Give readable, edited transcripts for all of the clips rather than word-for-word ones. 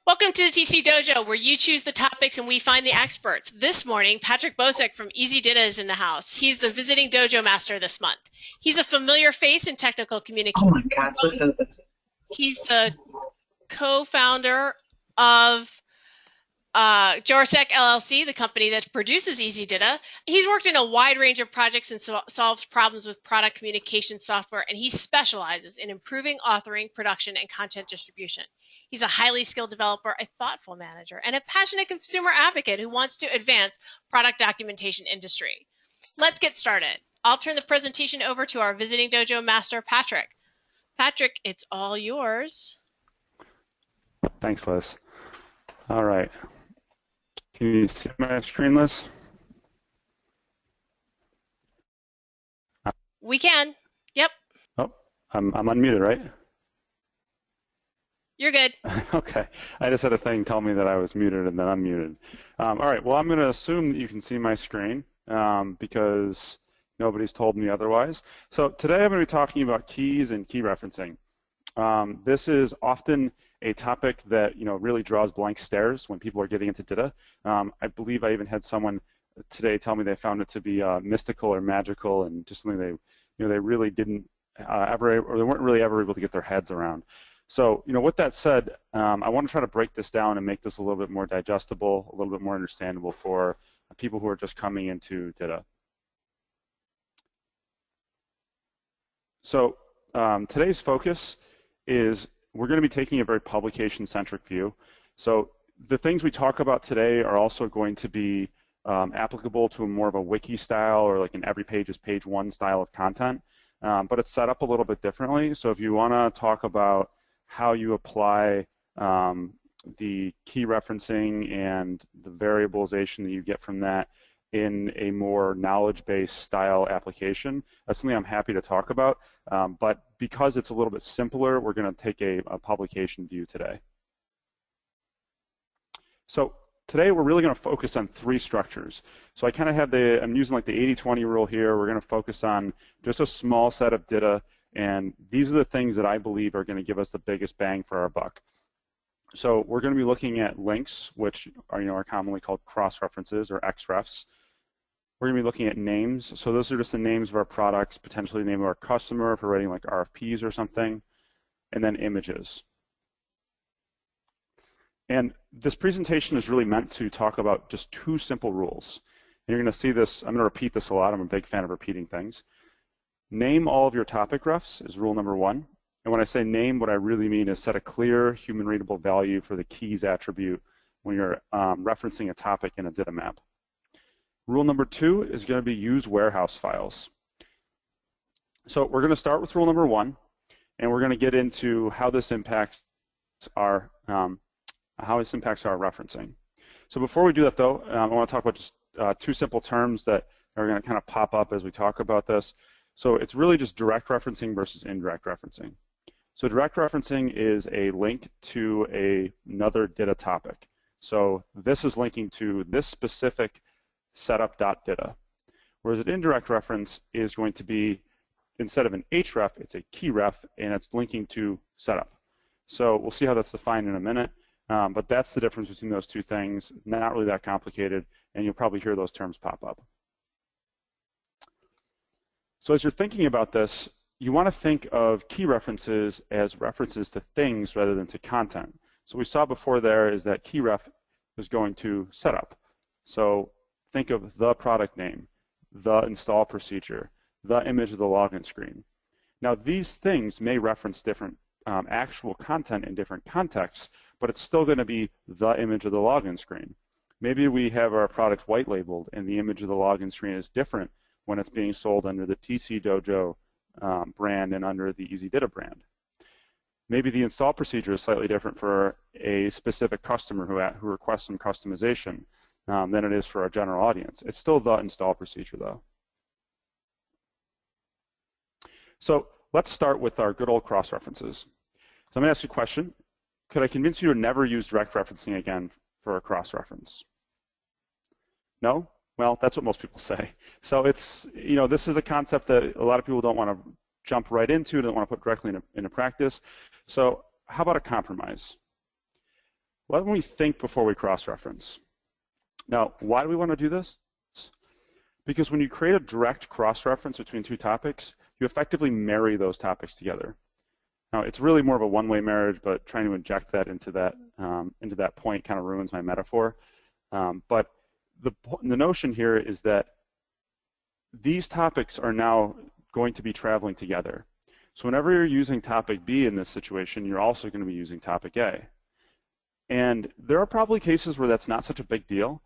Welcome to the TC Dojo, where you choose the topics and we find the experts. This morning, Patrick Bosek from easyDITA is in the house. He's the visiting Dojo master this month. He's a familiar face in technical communication. Oh my God, listen to this. He's the co-founder of Jorsek LLC, the company that produces easyDITA. He's worked in a wide range of projects and solves problems with product communication software, and he specializes in improving authoring, production, and content distribution. He's a highly skilled developer, a thoughtful manager, and a passionate consumer advocate who wants to advance product documentation industry. Let's get started. I'll turn the presentation over to our visiting Dojo master, Patrick. Patrick, it's all yours. Thanks, Liz. All right. Can you see my screen, Liz? We can. Yep. Oh, I'm unmuted, right? You're good. Okay. I just had a thing tell me that I was muted and then unmuted. All right. Well, I'm going to assume that you can see my screen because nobody's told me otherwise. So today I'm going to be talking about keys and key referencing. This is often a topic that really draws blank stares when people are getting into DITA. I believe I even had someone today tell me they found it to be mystical or magical and just something they really didn't ever, or they weren't really ever able to get their heads around. So with that said, I want to try to break this down and make this a little bit more digestible, a little bit more understandable for people who are just coming into DITA. So today's focus is we're going to be taking a very publication-centric view. So the things we talk about today are also going to be applicable to more of a wiki style or like an every page is page one style of content, but it's set up a little bit differently. So if you want to talk about how you apply the key referencing and the variabilization that you get from that in a more knowledge-based style application, that's something I'm happy to talk about. But because it's a little bit simpler, we're going to take a publication view today. So today we're really going to focus on three structures. So I kind of have I'm using like the 80-20 rule here. We're going to focus on just a small set of DITA, and these are the things that I believe are going to give us the biggest bang for our buck. So we're going to be looking at links, which are commonly called cross-references or XREFs. We're going to be looking at names. So those are just the names of our products, potentially the name of our customer if we're writing like RFPs or something, and then images. And this presentation is really meant to talk about just two simple rules. And you're going to see this, I'm going to repeat this a lot. I'm a big fan of repeating things. Name all of your topic refs is rule number one. And when I say name, what I really mean is set a clear human readable value for the keys attribute when you're referencing a topic in a DITA map. Rule number two is going to be use warehouse files. So we're going to start with rule number one, and we're going to get into how this impacts our referencing. So before we do that, though, I want to talk about just two simple terms that are going to kind of pop up as we talk about this. So it's really just direct referencing versus indirect referencing. So direct referencing is a link to another DITA topic. So this is linking to this specific setup.dita, whereas an indirect reference is going to be, instead of an href, it's a key ref, and it's linking to setup. So we'll see how that's defined in a minute, but that's the difference between those two things. Not really that complicated, and you'll probably hear those terms pop up. So as you're thinking about this, you want to think of key references as references to things rather than to content. So we saw before there is that key ref is going to setup. So think of the product name, the install procedure, the image of the login screen. Now these things may reference different actual content in different contexts, but it's still going to be the image of the login screen. Maybe we have our product white labeled and the image of the login screen is different when it's being sold under the TC Dojo brand and under the easyDITA brand. Maybe the install procedure is slightly different for a specific customer who requests some customization than it is for our general audience. It's still the install procedure, though. So let's start with our good old cross-references. So I'm going to ask you a question. Could I convince you to never use direct referencing again for a cross-reference? No? Well, that's what most people say. So it's, this is a concept that a lot of people don't want to jump right into, don't want to put directly into practice. So how about a compromise? Why don't we think before we cross-reference? Now, why do we want to do this? Because when you create a direct cross-reference between two topics, you effectively marry those topics together. Now, it's really more of a one-way marriage, but trying to inject that into that point kind of ruins my metaphor. But the notion here is that these topics are now going to be traveling together. So whenever you're using topic B in this situation, you're also going to be using topic A. And there are probably cases where that's not such a big deal,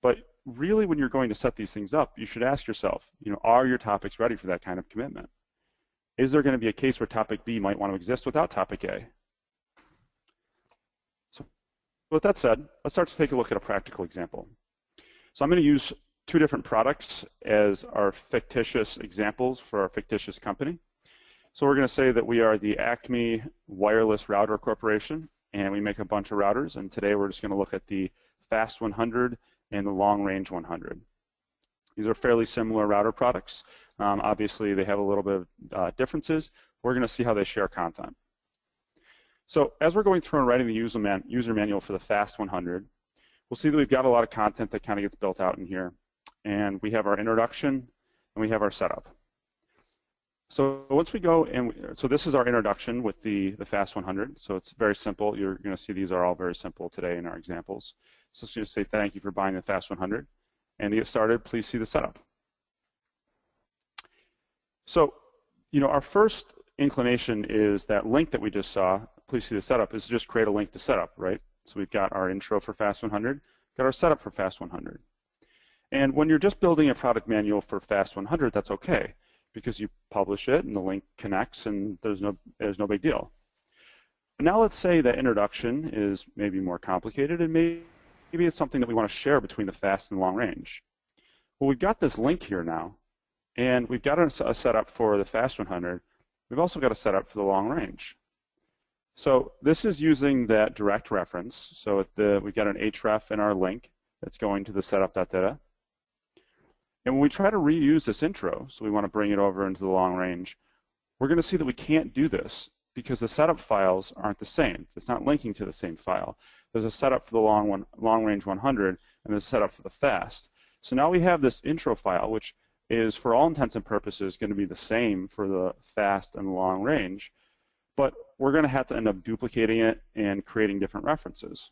but really when you're going to set these things up, you should ask yourself, are your topics ready for that kind of commitment? Is there going to be a case where topic B might want to exist without topic A? So with that said, let's start to take a look at a practical example. So I'm going to use two different products as our fictitious examples for our fictitious company. So we're going to say that we are the Acme Wireless Router Corporation, and we make a bunch of routers, and today we're just going to look at the Fast 100 and the Long Range 100. These are fairly similar router products. Obviously, they have a little bit of differences. We're going to see how they share content. So as we're going through and writing the user manual for the Fast 100, we'll see that we've got a lot of content that kind of gets built out in here. And we have our introduction, and we have our setup. So once we go, so this is our introduction with the Fast 100. So it's very simple. You're going to see these are all very simple today in our examples. So it's going to say thank you for buying the Fast 100. And to get started, please see the setup. So, our first inclination is that link that we just saw, please see the setup, is just create a link to setup, right? So we've got our intro for Fast 100, got our setup for Fast 100. And when you're just building a product manual for Fast 100, that's okay, because you publish it and the link connects and there's no big deal. But now let's say that introduction is maybe more complicated and maybe it's something that we want to share between the Fast and Long Range. Well, we've got this link here now, and we've got a setup for the Fast 100. We've also got a setup for the Long Range. So this is using that direct reference. So we've got an href in our link that's going to the setup.data. And when we try to reuse this intro, so we want to bring it over into the Long Range, we're going to see that we can't do this because the setup files aren't the same. It's not linking to the same file. There's a setup for the Long Range 100 and there's a setup for the Fast. So now we have this intro file, which is for all intents and purposes going to be the same for the Fast and the Long Range, but we're going to have to end up duplicating it and creating different references.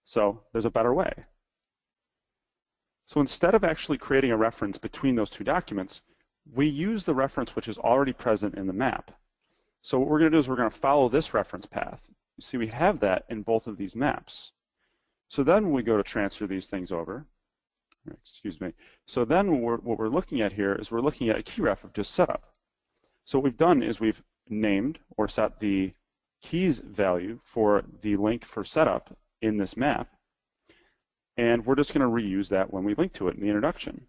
So there's a better way. So instead of actually creating a reference between those two documents, we use the reference which is already present in the map. So what we're going to do is we're going to follow this reference path. You see we have that in both of these maps. So then when we go to transfer these things over, so then what we're looking at here is we're looking at a key ref of just setup. So what we've done is we've named or set the keys value for the link for setup in this map, and we're just going to reuse that when we link to it in the introduction.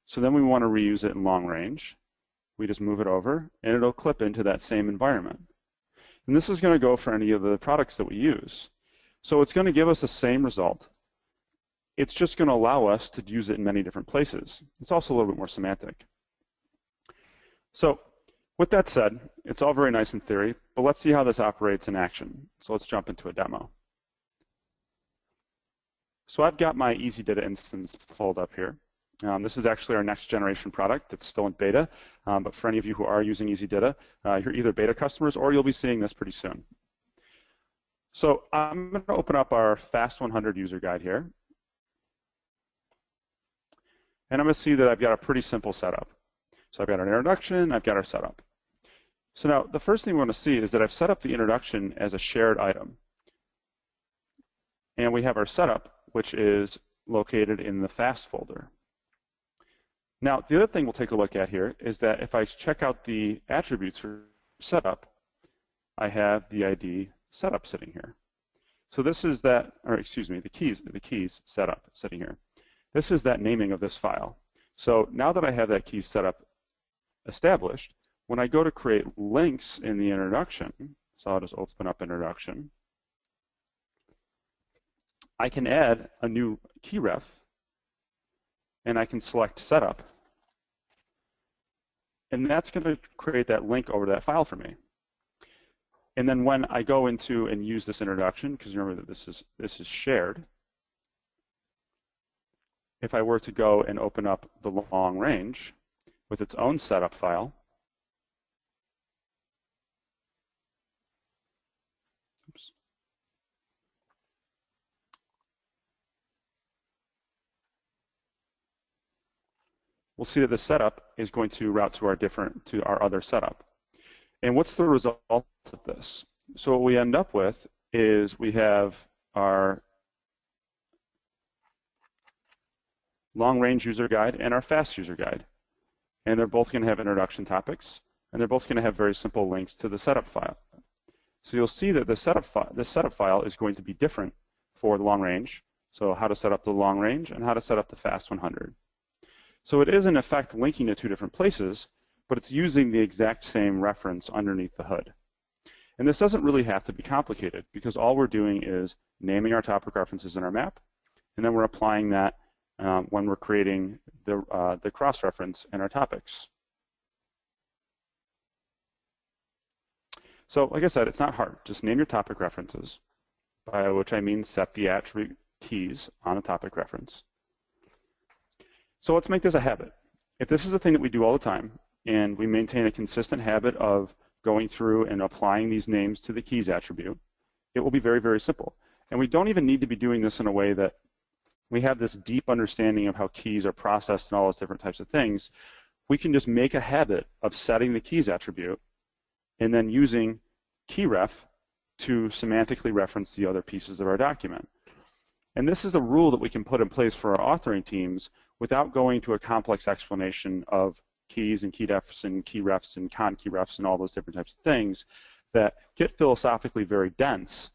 So then we want to reuse it in Long Range. We just move it over, and it'll clip into that same environment. And this is going to go for any of the products that we use. So it's going to give us the same result. It's just going to allow us to use it in many different places. It's also a little bit more semantic. So with that said, it's all very nice in theory, but let's see how this operates in action. So let's jump into a demo. So I've got my easyDITA instance pulled up here. This is actually our next generation product. It's still in beta, but for any of you who are using easyDITA, you're either beta customers or you'll be seeing this pretty soon. So I'm going to open up our Fast 100 user guide here. And I'm going to see that I've got a pretty simple setup. So I've got an introduction, I've got our setup. So now the first thing we want to see is that I've set up the introduction as a shared item. And we have our setup, which is located in the Fast folder. Now, the other thing we'll take a look at here is that if I check out the attributes for setup, I have the ID setup sitting here. So this is that, or excuse me, the keys setup sitting here. This is that naming of this file. So now that I have that key setup established, when I go to create links in the introduction, so I'll just open up introduction, I can add a new key ref, and I can select setup, and that's going to create that link over to that file for me. And then when I go into and use this introduction, because remember that this is shared, if I were to go and open up the long range with its own setup file, oops, we'll see that the setup is going to route to our other setup. And what's the result of this? So what we end up with is we have our long-range user guide and our fast user guide. And they're both going to have introduction topics, and they're both going to have very simple links to the setup file. So you'll see that the setup file is going to be different for the long range. So how to set up the long range and how to set up the fast 100. So it is in effect linking to two different places, but it's using the exact same reference underneath the hood. And this doesn't really have to be complicated because all we're doing is naming our topic references in our map, and then we're applying that when we're creating the cross-reference in our topics. So like I said, it's not hard. Just name your topic references, by which I mean set the attribute keys on a topic reference. So let's make this a habit. If this is a thing that we do all the time, and we maintain a consistent habit of going through and applying these names to the keys attribute, it will be very, very simple. And we don't even need to be doing this in a way that we have this deep understanding of how keys are processed and all those different types of things. We can just make a habit of setting the keys attribute and then using keyref to semantically reference the other pieces of our document. And this is a rule that we can put in place for our authoring teams without going to a complex explanation of keys and key defs and key refs and con key refs and all those different types of things that get philosophically very dense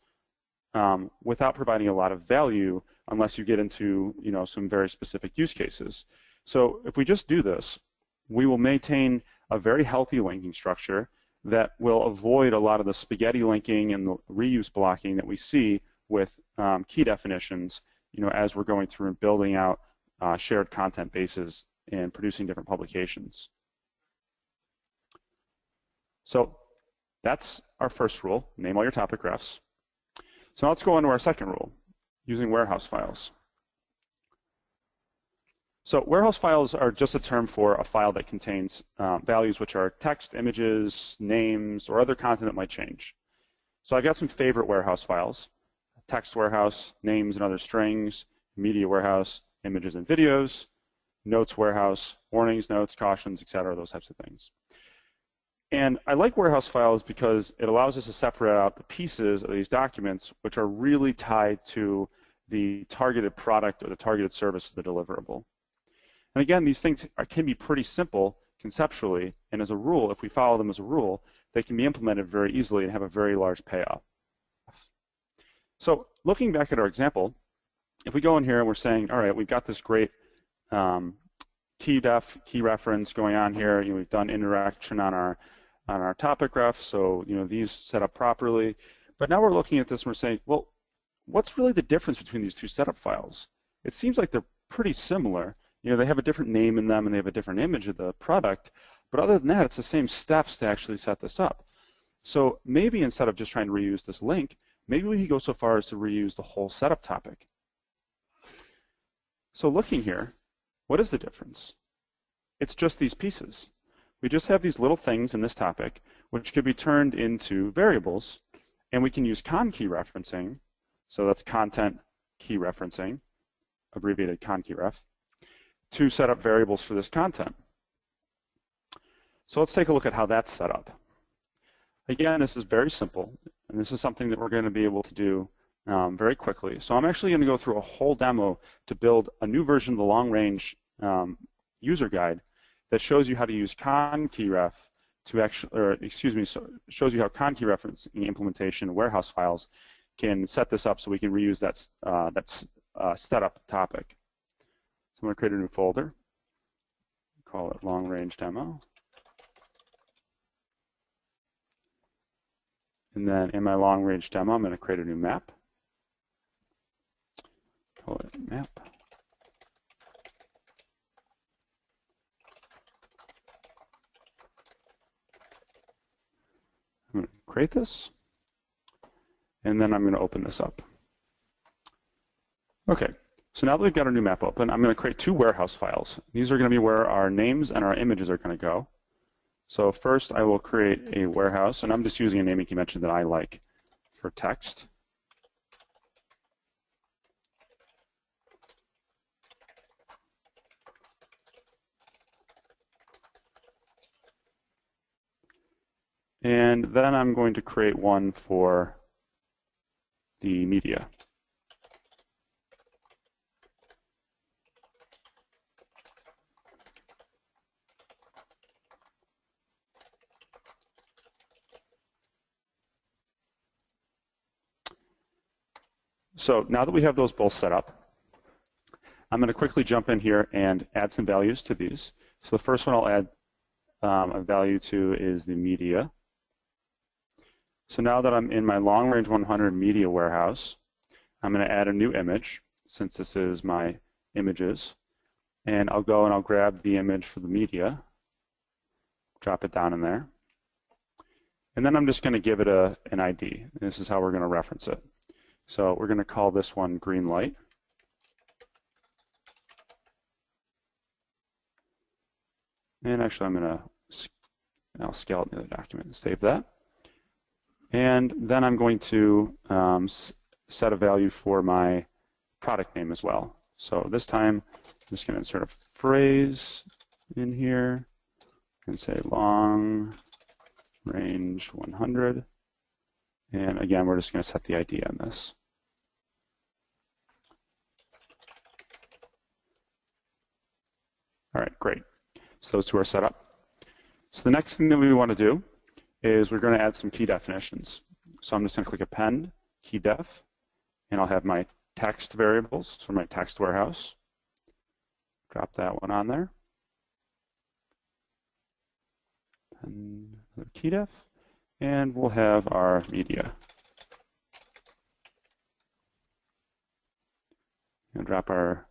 without providing a lot of value unless you get into some very specific use cases. So if we just do this, we will maintain a very healthy linking structure that will avoid a lot of the spaghetti linking and the reuse blocking that we see with key definitions as we're going through and building out shared content bases and producing different publications. So that's our first rule, name all your topic refs. So now let's go on to our second rule, using warehouse files. So warehouse files are just a term for a file that contains values which are text, images, names, or other content that might change. So I've got some favorite warehouse files: text warehouse, names and other strings; media warehouse, images and videos; notes warehouse, warnings, notes, cautions, etc., those types of things. And I like warehouse files because it allows us to separate out the pieces of these documents which are really tied to the targeted product or the targeted service of the deliverable. And again, these things can be pretty simple conceptually, and as a rule, if we follow them as a rule, they can be implemented very easily and have a very large payoff. So looking back at our example, if we go in here and we're saying, all right, we've got this great key def, key reference going on here. We've done interaction on our topic ref, so these set up properly. But now we're looking at this and we're saying, well, what's really the difference between these two setup files? It seems like they're pretty similar. They have a different name in them and they have a different image of the product. But other than that, it's the same steps to actually set this up. So maybe instead of just trying to reuse this link, maybe we could go so far as to reuse the whole setup topic. So looking here, what is the difference? It's just these pieces. We just have these little things in this topic which could be turned into variables, and we can use con key referencing, so that's content key referencing, abbreviated con key ref, to set up variables for this content. So let's take a look at how that's set up. Again, this is very simple, and this is something that we're going to be able to do very quickly. So I'm actually going to go through a whole demo to build a new version of the long-range user guide that shows you how to use con key ref to actually, shows you how con key referencing implementation warehouse files can set this up so we can reuse that setup topic. So I'm going to create a new folder, call it long range demo. And then in my long range demo, I'm going to create a new map, call it map. I'm going to create this. and then I'm going to open this up. Okay, so now that we've got our new map open, I'm going to create two warehouse files. These are going to be where our names and our images are going to go. So first I will create a warehouse, and I'm just using a naming convention that I like for text. And then I'm going to create one for the media. So now that we have those both set up, I'm going to quickly jump in here and add some values to these. So the first one I'll add a value to is the media. So now that I'm in my long range 100 media warehouse, I'm going to add a new image, since this is my images. And I'll go and I'll grab the image for the media, drop it down in there. And then I'm just going to give it an ID. This is how we're going to reference it. So we're going to call this one green light. And actually I'll scale it in the other document and save that. And then I'm going to set a value for my product name as well. So this time I'm just going to insert a phrase in here and say long range 100. And again, we're just going to set the ID on this. All right, great. So those two are set up. So the next thing that we want to do is we're going to add some key definitions. So I'm just going to click append key def, and I'll have my text variables for my text warehouse. Drop that one on there. And the key def, and we'll have our media. And drop our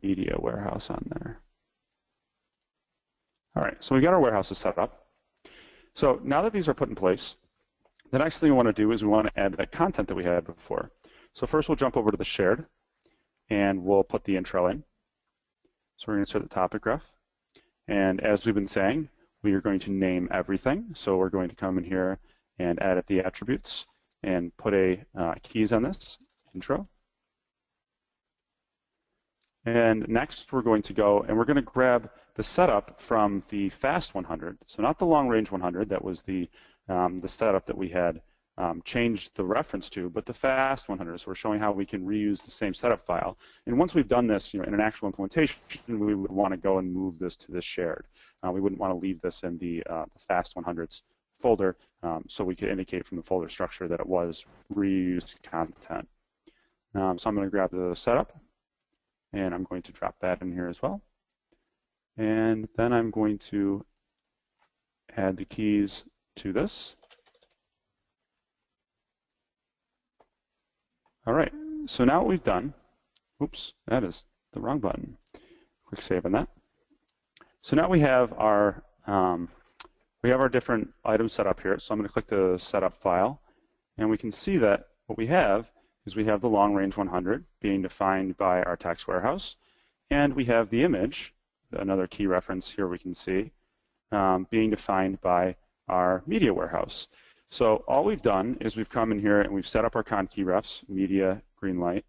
media warehouse on there. All right, so we got our warehouses set up. So now that these are put in place, the next thing we want to do is we want to add that content that we had before. So first we'll jump over to the shared, and we'll put the intro in. So we're going to insert the topic graph. And as we've been saying, we are going to name everything. So we're going to come in here and edit the attributes and put a keys on this, intro. And next we're going to go and we're going to grab the setup from the fast 100. So not the long range 100, that was the setup that we had changed the reference to, but the fast 100. So we're showing how we can reuse the same setup file. And once we've done this, in an actual implementation, we would want to go and move this to this shared. We wouldn't want to leave this in the fast 100s folder, so we could indicate from the folder structure that it was reused content. So I'm going to grab the setup, and I'm going to drop that in here as well. And then I'm going to add the keys to this. All right, so now what we've done, oops, that is the wrong button. Quick save on that. So now we have our different items set up here. So I'm going to click the setup file, and we can see that what we have is we have the long range 100 being defined by our text warehouse, and we have the image, another key reference here we can see, being defined by our media warehouse. So all we've done is we've come in here and we've set up our con key refs, media, green light,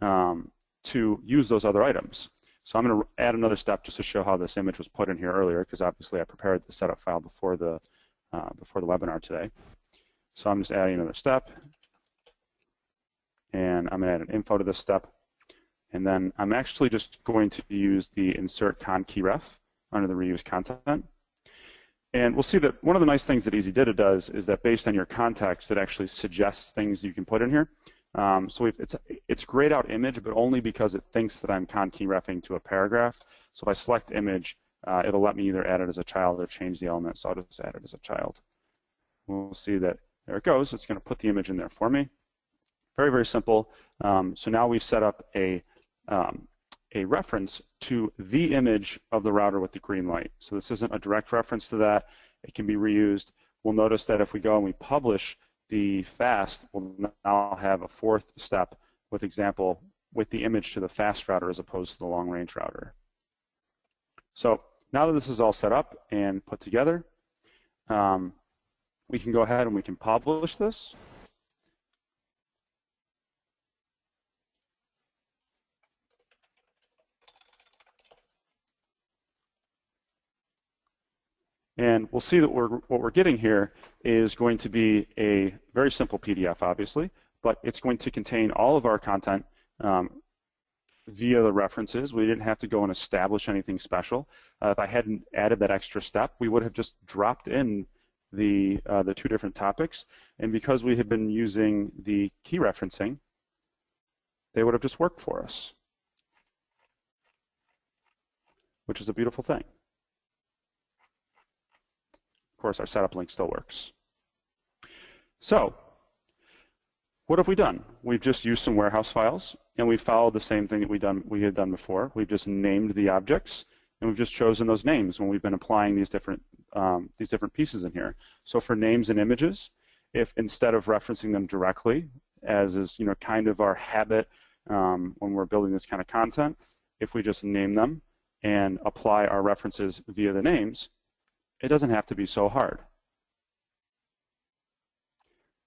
to use those other items. So I'm going to add another step just to show how this image was put in here earlier, because obviously I prepared the setup file before the webinar today. So I'm just adding another step, and I'm going to add an info to this step. And then I'm actually just going to use the insert con key ref under the reuse content. And we'll see that one of the nice things that easyDITA does is that based on your context, it actually suggests things you can put in here. So it's grayed out image, but only because it thinks that I'm con key refing to a paragraph. So if I select image, it'll let me either add it as a child or change the element. So I'll just add it as a child. We'll see that there it goes. It's going to put the image in there for me. Very, very simple. So now we've set up a reference to the image of the router with the green light. So this isn't a direct reference to that. It can be reused. We'll notice that if we go and we publish the fast will now have a fourth step with example with the image to the fast router as opposed to the long range router. So now that this is all set up and put together, we can go ahead and we can publish this. And we'll see that what we're getting here is going to be a very simple PDF, obviously, but it's going to contain all of our content via the references. We didn't have to go and establish anything special. If I hadn't added that extra step, we would have just dropped in the two different topics. And because we had been using the key referencing, they would have just worked for us, which is a beautiful thing. Of course, our setup link still works. So, what have we done? We've just used some warehouse files, and we've followed the same thing that we had done before. We've just named the objects, and we've just chosen those names when we've been applying these different pieces in here. So for names and images, if instead of referencing them directly, as is kind of our habit when we're building this kind of content, if we just name them and apply our references via the names, it doesn't have to be so hard.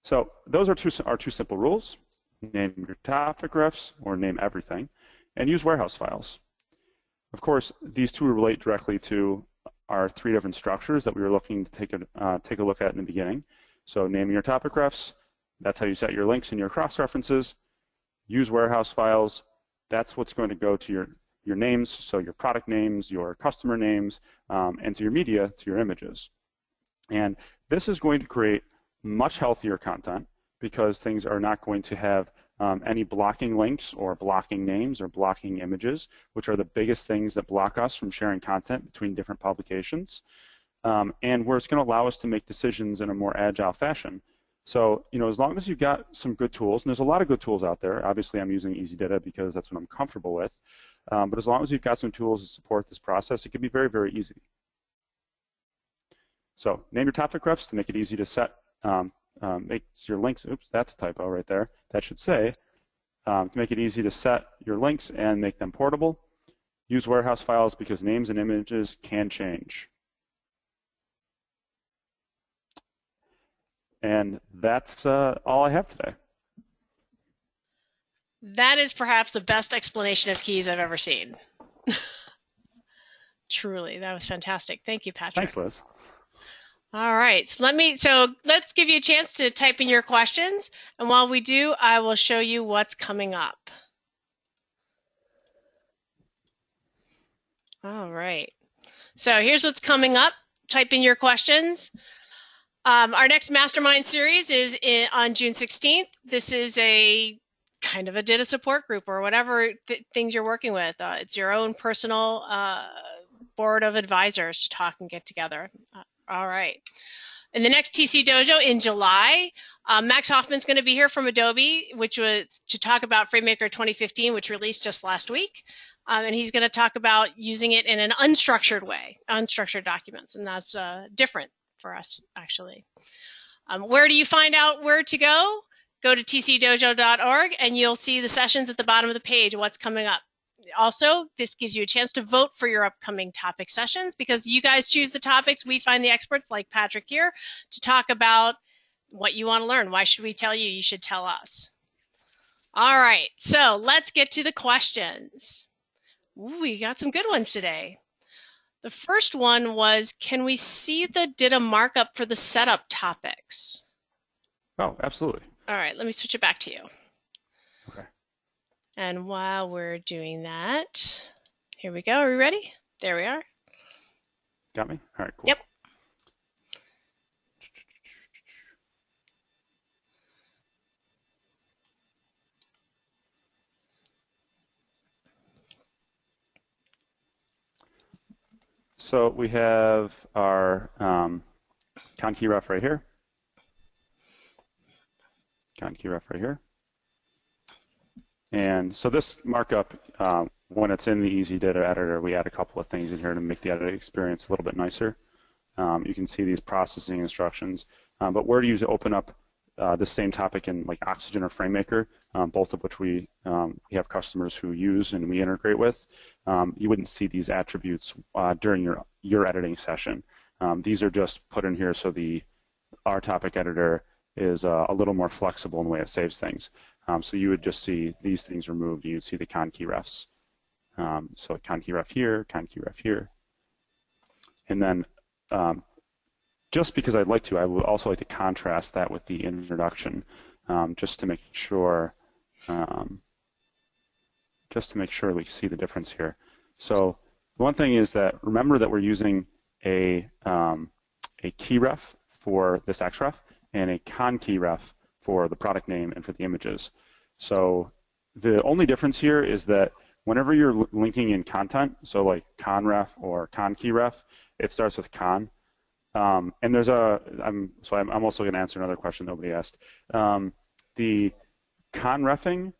So those are two simple rules. Name your topic refs, or name everything, and use warehouse files. Of course, these two relate directly to our three different structures that we were looking to take a look at in the beginning. So naming your topic refs, that's how you set your links and your cross-references. Use warehouse files, that's what's going to go to your names, so your product names, your customer names, and to your media, to your images. And this is going to create much healthier content because things are not going to have any blocking links or blocking names or blocking images, which are the biggest things that block us from sharing content between different publications, and where it's going to allow us to make decisions in a more agile fashion. So, as long as you've got some good tools, and there's a lot of good tools out there. Obviously, I'm using easyDITA because that's what I'm comfortable with. But as long as you've got some tools to support this process, it can be very, very easy. So name your topic refs to make it easy to set, makes your links, oops, that's a typo right there. That should say, to make it easy to set your links and make them portable. Use warehouse files because names and images can change. And that's all I have today. That is perhaps the best explanation of keys I've ever seen. Truly, that was fantastic. Thank you, Patrick. Thanks, Liz. All right, so let's give you a chance to type in your questions, and while we do, I will show you what's coming up. All right, so here's what's coming up. Type in your questions. Our next mastermind series is on June 16th. This is a kind of a DITA support group or whatever things you're working with. It's your own personal board of advisors to talk and get together. All right. In the next TC Dojo in July, Max Hoffman's going to be here from Adobe, which was to talk about FrameMaker 2015, which released just last week. And he's going to talk about using it in an unstructured way, unstructured documents, and that's different for us, actually. Where do you find out where to go? Go to tcdojo.org, and you'll see the sessions at the bottom of the page, what's coming up. Also, this gives you a chance to vote for your upcoming topic sessions because you guys choose the topics. We find the experts like Patrick here to talk about what you want to learn. Why should we tell you? You should tell us. All right, so let's get to the questions. Ooh, we got some good ones today. The first one was, can we see the DITA markup for the setup topics? Oh, absolutely. All right, let me switch it back to you. Okay. And while we're doing that, here we go. Are we ready? There we are. Got me? All right, cool. Yep. So we have our con key ref right here. Con key ref right here. And so this markup, when it's in the easyDITA editor, we add a couple of things in here to make the editing experience a little bit nicer. You can see these processing instructions. But where do you open up this same topic in like Oxygen or FrameMaker, both of which we have customers who use and we integrate with, you wouldn't see these attributes during your editing session. These are just put in here so our topic editor is a little more flexible in the way it saves things. So you would just see these things removed, and you'd see the con key refs. So con key ref here, con key ref here. And then just because I would also like to contrast that with the introduction, just to make sure we see the difference here. So one thing is that remember that we're using a key ref for this xref and a con key ref for the product name and for the images. So the only difference here is that whenever you're linking in content, so like con ref or con key ref, it starts with con. And there's I'm also going to answer another question nobody asked. The con refing,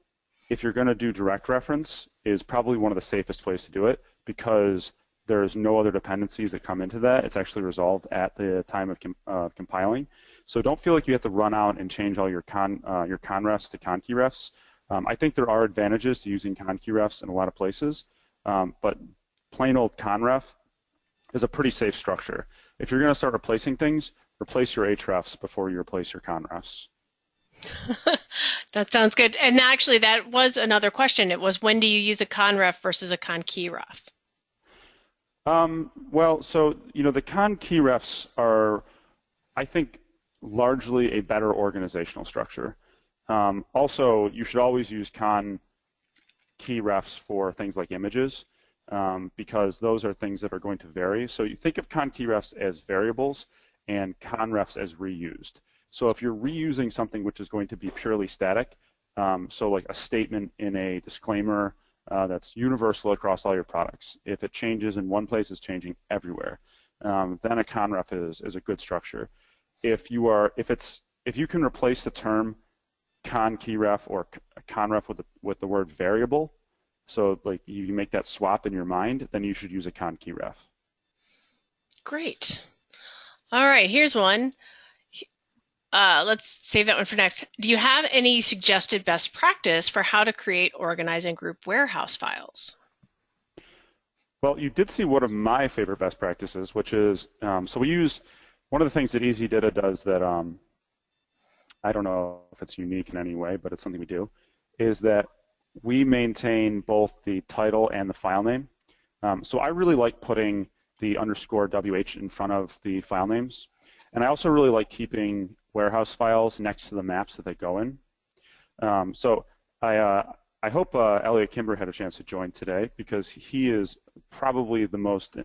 if you're going to do direct reference, is probably one of the safest ways to do it because there's no other dependencies that come into that. It's actually resolved at the time of compiling. So don't feel like you have to run out and change all your con refs to con key refs. I think there are advantages to using con key refs in a lot of places, but plain old con ref is a pretty safe structure. If you're going to start replacing things, replace your hrefs before you replace your con refs. That sounds good. And actually, that was another question. It was, when do you use a con ref versus a con key ref? Well, so the con key refs are, I think, largely a better organizational structure. Also, you should always use con key refs for things like images because those are things that are going to vary. So you think of con key refs as variables and con refs as reused. So if you're reusing something which is going to be purely static, so like a statement in a disclaimer that's universal across all your products, if it changes in one place, it's changing everywhere, then a con ref is a good structure. If you can replace the term con key ref or con ref with the word variable, so like you make that swap in your mind, then you should use a con key ref. Great. All right, here's one. Let's save that one for next. Do you have any suggested best practice for how to create, organize, and group warehouse files? Well, you did see one of my favorite best practices, which is, so we use, one of the things that easyDITA does that I don't know if it's unique in any way, but it's something we do, is that we maintain both the title and the file name. So I really like putting the _WH in front of the file names. And I also really like keeping warehouse files next to the maps that they go in. So I hope Elliot Kimber had a chance to join today because he is probably the most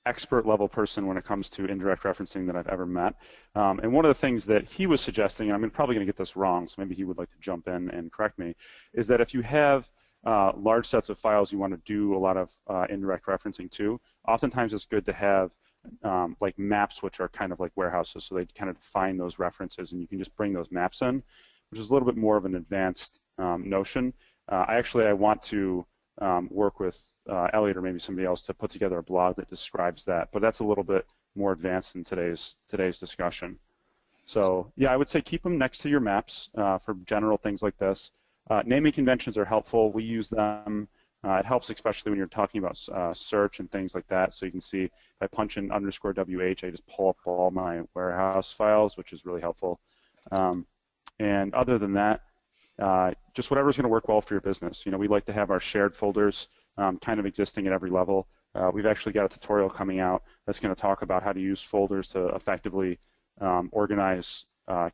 expert level person when it comes to indirect referencing that I've ever met. And one of the things that he was suggesting, and I'm probably going to get this wrong, so maybe he would like to jump in and correct me, is that if you have large sets of files you want to do a lot of indirect referencing to, oftentimes it's good to have like maps which are kind of like warehouses, so they kind of define those references and you can just bring those maps in, which is a little bit more of an advanced notion. I want to work with Elliot or maybe somebody else to put together a blog that describes that, but that's a little bit more advanced in today's discussion. So yeah, I would say keep them next to your maps for general things like this. Naming conventions are helpful. We use them. It helps especially when you're talking about search and things like that. So you can see if I punch in _WH, I just pull up all my warehouse files, which is really helpful. And other than that, just whatever's going to work well for your business. We like to have our shared folders kind of existing at every level. We've actually got a tutorial coming out that's going to talk about how to use folders to effectively organize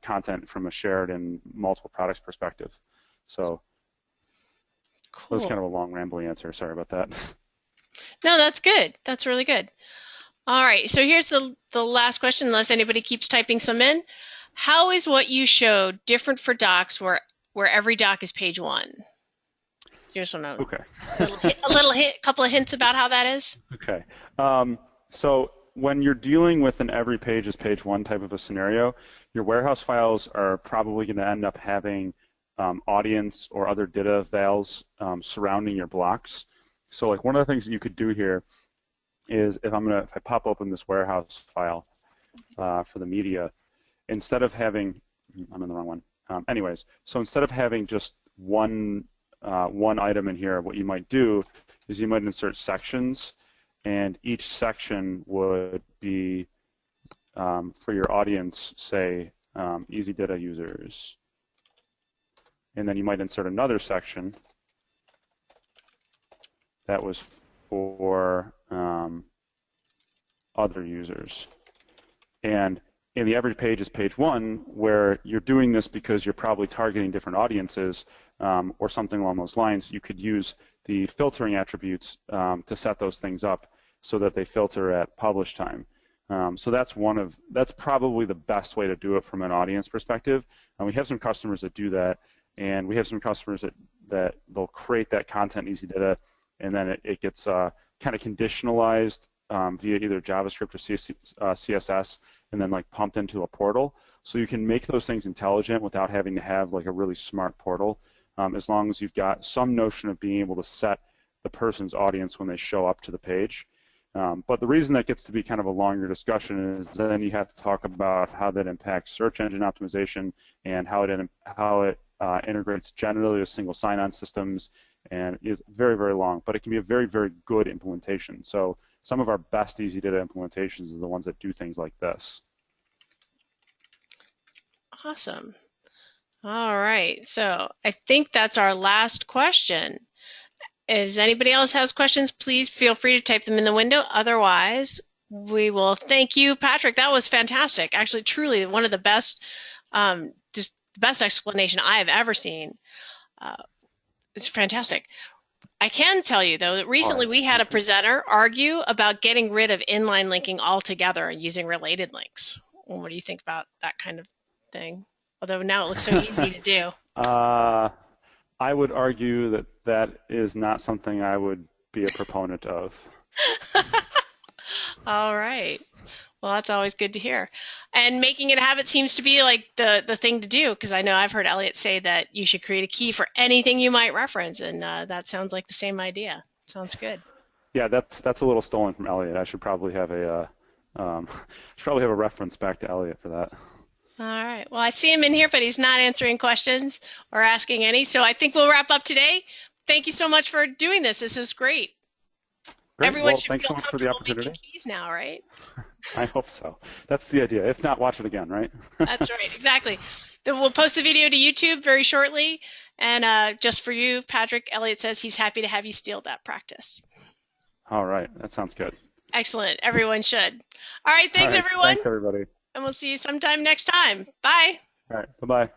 content from a shared and multiple products perspective. So Cool. that was kind of a long, rambling answer. Sorry about that. No, that's good. That's really good. All right, so here's the last question, unless anybody keeps typing some in. How is what you showed different for docs where every doc is page 1? You just want to Okay. couple of hints about how that is? Okay. So when you're dealing with an every page is page 1 type of a scenario, your warehouse files are probably going to end up having audience or other DITA vals surrounding your blocks. So like one of the things that you could do here is if I pop open this warehouse file for the media, instead of having, I'm in the wrong one. Anyways, so instead of having just one item in here, what you might do is you might insert sections, and each section would be for your audience, say, easyDITA users. And then you might insert another section that was for other users. And in the average page is page 1, where you're doing this because you're probably targeting different audiences or something along those lines. You could use the filtering attributes to set those things up so that they filter at publish time. So that's probably the best way to do it from an audience perspective. And we have some customers that do that, and we have some customers that they'll create that content in easyDITA, and then it gets kind of conditionalized via either JavaScript or CSS, and then like pumped into a portal. So you can make those things intelligent without having to have like a really smart portal, as long as you've got some notion of being able to set the person's audience when they show up to the page. But the reason that gets to be kind of a longer discussion is then you have to talk about how that impacts search engine optimization and how it integrates generally with single sign-on systems, and is very, very long. But it can be a very, very good implementation. So some of our best easyDITA implementations are the ones that do things like this. Awesome. All right. So I think that's our last question. If anybody else has questions, please feel free to type them in the window. Otherwise, we will thank you, Patrick. That was fantastic. Actually, truly one of the best, just the best explanation I have ever seen. It's fantastic. I can tell you, though, that recently we had a presenter argue about getting rid of inline linking altogether and using related links. What do you think about that kind of thing? Although now it looks so easy to do. I would argue that that is not something I would be a proponent of. All right. Well, that's always good to hear. And making it a habit seems to be like the thing to do, because I know I've heard Elliot say that you should create a key for anything you might reference, and that sounds like the same idea. Sounds good. Yeah, that's a little stolen from Elliot. I should probably have a reference back to Elliot for that. All right. Well, I see him in here, but he's not answering questions or asking any. So I think we'll wrap up today. Thank you so much for doing this. This is great. Great. Everyone Well, should thanks feel so much for the opportunity. making keys now, right? I hope so. That's the idea. If not, watch it again, right? That's right. Exactly. Then we'll post the video to YouTube very shortly. And just for you, Patrick, Elliot says he's happy to have you steal that practice. All right. That sounds good. Excellent. Everyone should. All right. Thanks, everyone. Thanks, everybody. And we'll see you sometime next time. Bye. All right. Bye-bye.